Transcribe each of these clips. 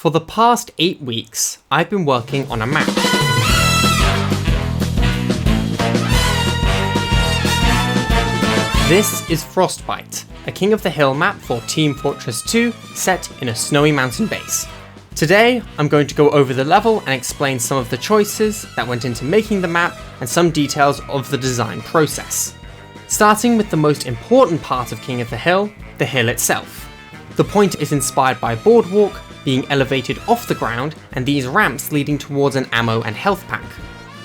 For the past 8 weeks, I've been working on a map. This is Frostbite, a King of the Hill map for Team Fortress 2 set in a snowy mountain base. Today, I'm going to go over the level and explain some of the choices that went into making the map and some details of the design process. Starting with the most important part of King of the hill itself. The point is inspired by a boardwalk being elevated off the ground and these ramps leading towards an ammo and health pack.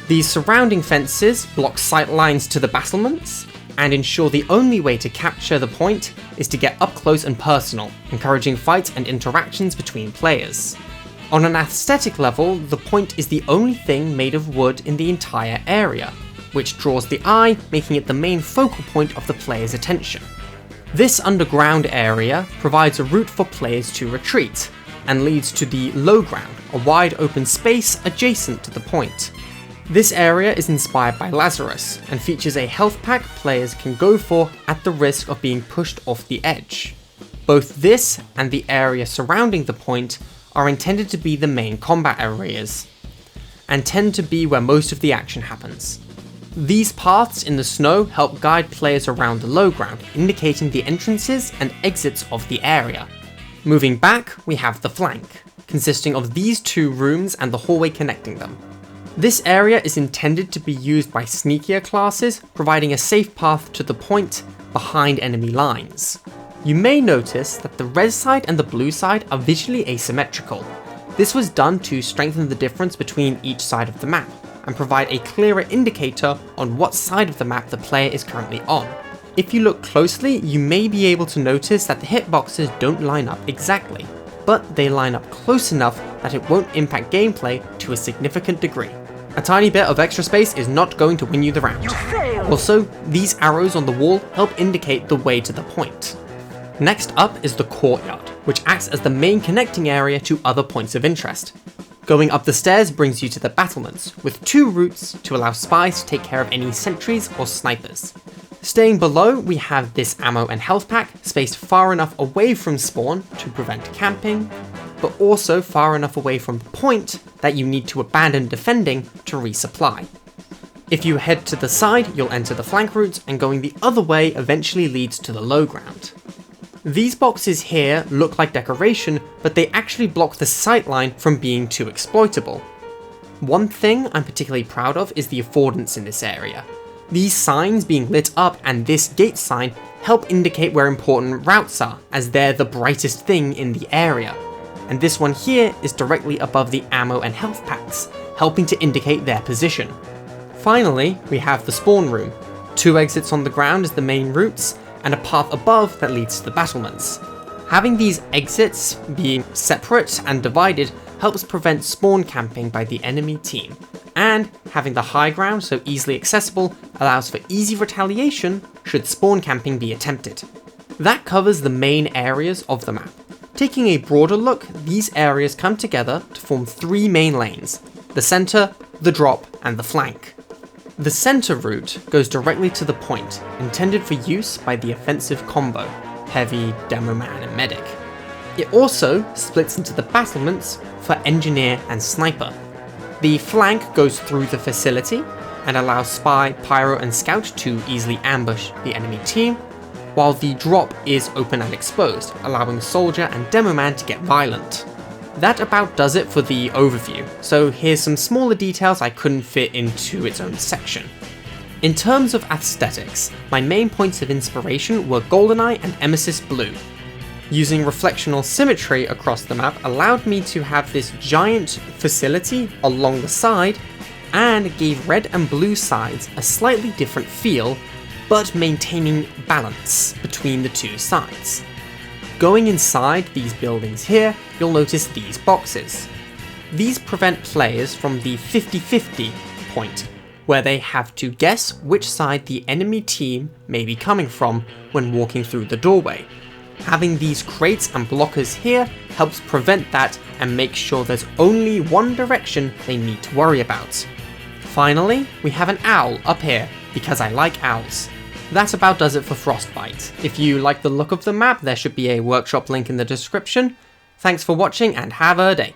These surrounding fences block sight lines to the battlements and ensure the only way to capture the point is to get up close and personal, encouraging fights and interactions between players. On an aesthetic level, the point is the only thing made of wood in the entire area, which draws the eye, making it the main focal point of the player's attention. This underground area provides a route for players to retreat, and leads to the low ground, a wide open space adjacent to the point. This area is inspired by Lazarus, and features a health pack players can go for at the risk of being pushed off the edge. Both this and the area surrounding the point are intended to be the main combat areas, and tend to be where most of the action happens. These paths in the snow help guide players around the low ground, indicating the entrances and exits of the area. Moving back, we have the flank, consisting of these two rooms and the hallway connecting them. This area is intended to be used by sneakier classes, providing a safe path to the point behind enemy lines. You may notice that the red side and the blue side are visually asymmetrical. This was done to strengthen the difference between each side of the map, and provide a clearer indicator on what side of the map the player is currently on. If you look closely, you may be able to notice that the hitboxes don't line up exactly, but they line up close enough that it won't impact gameplay to a significant degree. A tiny bit of extra space is not going to win you the round. Also, these arrows on the wall help indicate the way to the point. Next up is the courtyard, which acts as the main connecting area to other points of interest. Going up the stairs brings you to the battlements, with 2 routes to allow spies to take care of any sentries or snipers. Staying below, we have this ammo and health pack, spaced far enough away from spawn to prevent camping, but also far enough away from the point that you need to abandon defending to resupply. If you head to the side, you'll enter the flank route, and going the other way eventually leads to the low ground. These boxes here look like decoration, but they actually block the sightline from being too exploitable. One thing I'm particularly proud of is the affordance in this area. These signs being lit up and this gate sign help indicate where important routes are, as they're the brightest thing in the area. And this one here is directly above the ammo and health packs, helping to indicate their position. Finally, we have the spawn room. 2 exits on the ground as the main routes, and a path above that leads to the battlements. Having these exits being separate and divided helps prevent spawn camping by the enemy team, and having the high ground so easily accessible allows for easy retaliation should spawn camping be attempted. That covers the main areas of the map. Taking a broader look, these areas come together to form 3 main lanes: the center, the drop, and the flank. The center route goes directly to the point, intended for use by the offensive combo, heavy, demo man, and medic. It also splits into the battlements for engineer and sniper. The flank goes through the facility and allows spy, pyro, and scout to easily ambush the enemy team, while the drop is open and exposed, allowing soldier and demo man to get violent. That about does it for the overview, so here's some smaller details I couldn't fit into its own section. In terms of aesthetics, my main points of inspiration were GoldenEye and Emesis Blue. Using reflectional symmetry across the map allowed me to have this giant facility along the side, and gave red and blue sides a slightly different feel, but maintaining balance between the 2 sides. Going inside these buildings here, you'll notice these boxes. These prevent players from the 50-50 point, where they have to guess which side the enemy team may be coming from when walking through the doorway. Having these crates and blockers here helps prevent that and make sure there's only one direction they need to worry about. Finally, we have an owl up here, because I like owls. That about does it for Frostbite. If you like the look of the map, there should be a workshop link in the description. Thanks for watching and have a day.